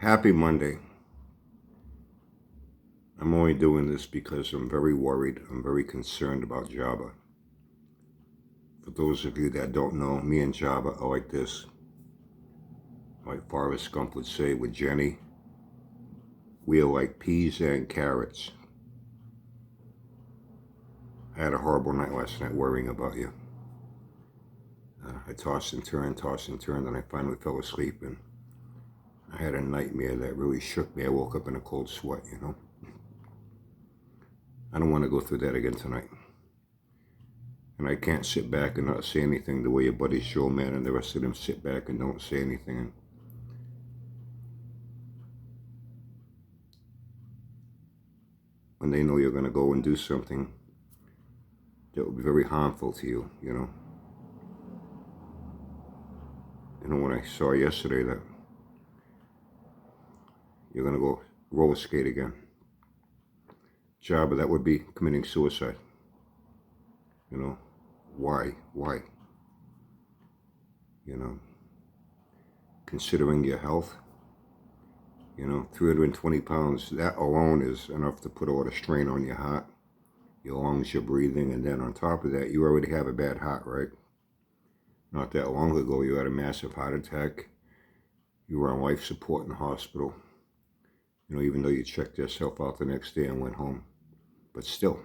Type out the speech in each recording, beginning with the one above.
Happy Monday. I'm only doing this because I'm very worried. I'm very concerned about Jabba. For those of you that don't know, me and Jabba are like this. Like Forrest Gump would say with Jenny, we are like peas and carrots. I had a horrible night last night worrying about you. I tossed and turned, and I finally fell asleep, and I had a nightmare that really shook me. I woke up in a cold sweat, I don't want to go through that again tonight. And I can't sit back and not say anything the way your buddies Joe Man and the rest of them sit back and don't say anything. And when they know you're going to go and do something that will be very harmful to you, when I saw yesterday that you're going to go roller skate again, Jabba, that would be committing suicide. Why? Considering your health, 320 pounds, that alone is enough to put a lot of strain on your heart, your lungs, your breathing, and then on top of that, you already have a bad heart, right? Not that long ago, you had a massive heart attack. You were on life support in the hospital, even though you checked yourself out the next day and went home. But still,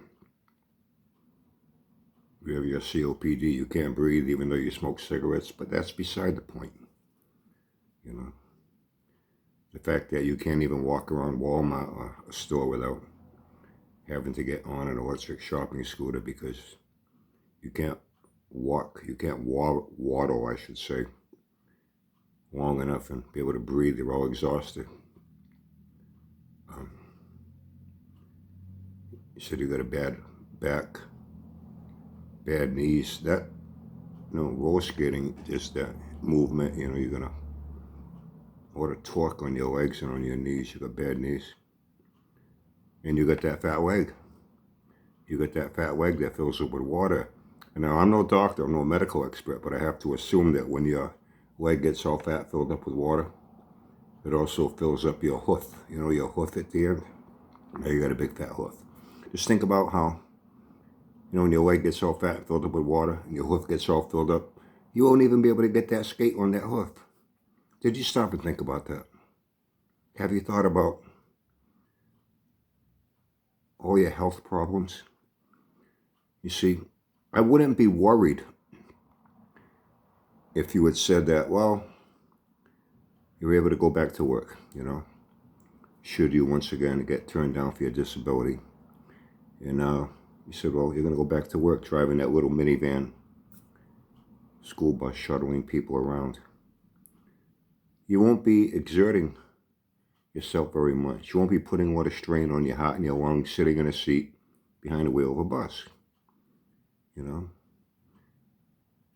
you have your COPD, you can't breathe even though you smoke cigarettes, but that's beside the point. The fact that you can't even walk around Walmart or a store without having to get on an electric shopping scooter because you can't waddle, I should say, long enough and be able to breathe. You're all exhausted. You said you got a bad back, bad knees. That, roller skating is that movement, you're going to a lot of torque on your legs and on your knees. You got bad knees. And you got that fat leg. You got that fat leg that fills up with water. And now, I'm no doctor, I'm no medical expert, but I have to assume that when your leg gets all fat filled up with water, it also fills up your hoof. Your hoof at the end. Now you got a big fat hoof. Just think about how, when your leg gets all fat filled up with water and your hoof gets all filled up, you won't even be able to get that skate on that hoof. Did you stop and think about that? Have you thought about all your health problems? You see, I wouldn't be worried if you had said that, well, you're able to go back to work, should you once again get turned down for your disability. And you said, well, you're going to go back to work driving that little minivan, school bus, shuttling people around. You won't be exerting yourself very much. You won't be putting a lot of strain on your heart and your lungs sitting in a seat behind the wheel of a bus. Your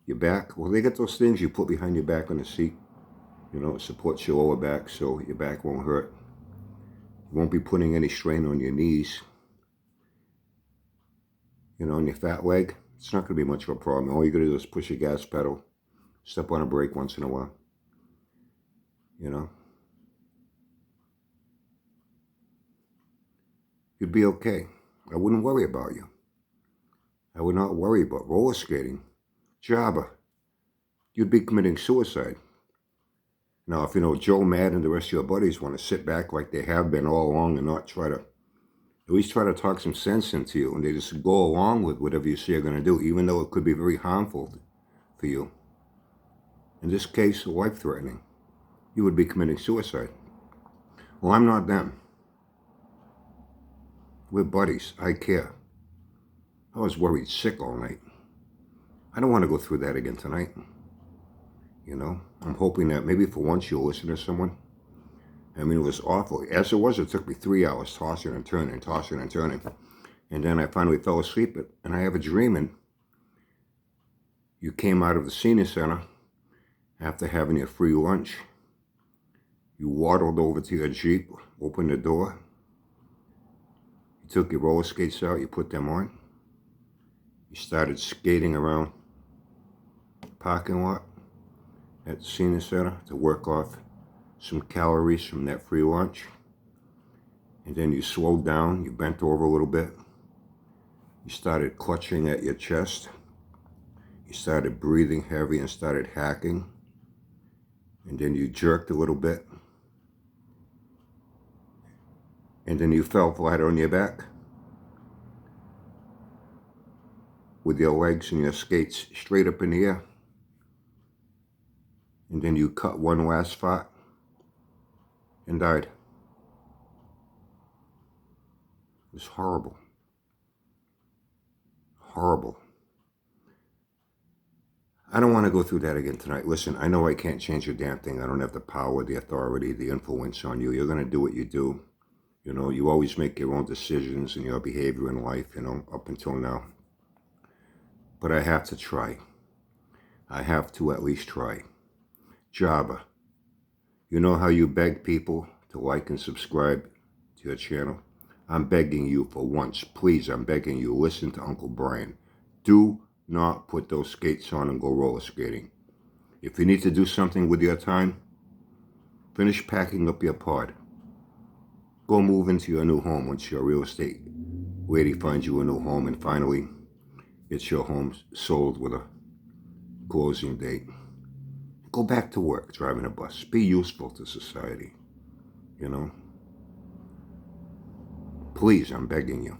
back, well, they got those things you put behind your back on the seat. It supports your lower back so your back won't hurt. You won't be putting any strain on your knees. On your fat leg, it's not going to be much of a problem. All you're going to do is push your gas pedal, step on a brake once in a while. You'd be okay. I wouldn't worry about you. I would not worry about roller skating. Jabba, you'd be committing suicide. Now, if Joe Mad and the rest of your buddies want to sit back like they have been all along and not try to, at least try to talk some sense into you, and they just go along with whatever you say you're going to do, even though it could be very harmful for you. In this case, life-threatening. You would be committing suicide. Well, I'm not them. We're buddies. I care. I was worried sick all night. I don't want to go through that again tonight. I'm hoping that maybe for once you'll listen to someone. I mean, it was awful. As it was, it took me 3 hours tossing and turning. And then I finally fell asleep, and I have a dream, and you came out of the senior center after having your free lunch. You waddled over to your Jeep, opened the door. You took your roller skates out, you put them on. You started skating around the parking lot at the senior center to work off some calories from that free lunch. And then you slowed down, you bent over a little bit. You started clutching at your chest. You started breathing heavy and started hacking. And then you jerked a little bit. And then you fell flat on your back with your legs and your skates straight up in the air. And then you cut one last fart and died. It was horrible. Horrible. I don't want to go through that again tonight. Listen, I know I can't change a damn thing. I don't have the power, the authority, the influence on you. You're going to do what you do. You know, you always make your own decisions in your behavior in life, you know, up until now. But I have to try. I have to at least try. Java, you know how you beg people to like and subscribe to your channel? I'm begging you for once. Please, I'm begging you. Listen to Uncle Brian. Do not put those skates on and go roller skating. If you need to do something with your time, finish packing up your pod. Go move into your new home once your real estate lady finds you a new home and finally it's your home sold with a closing date. Go back to work driving a bus. Be useful to society, you know? Please, I'm begging you.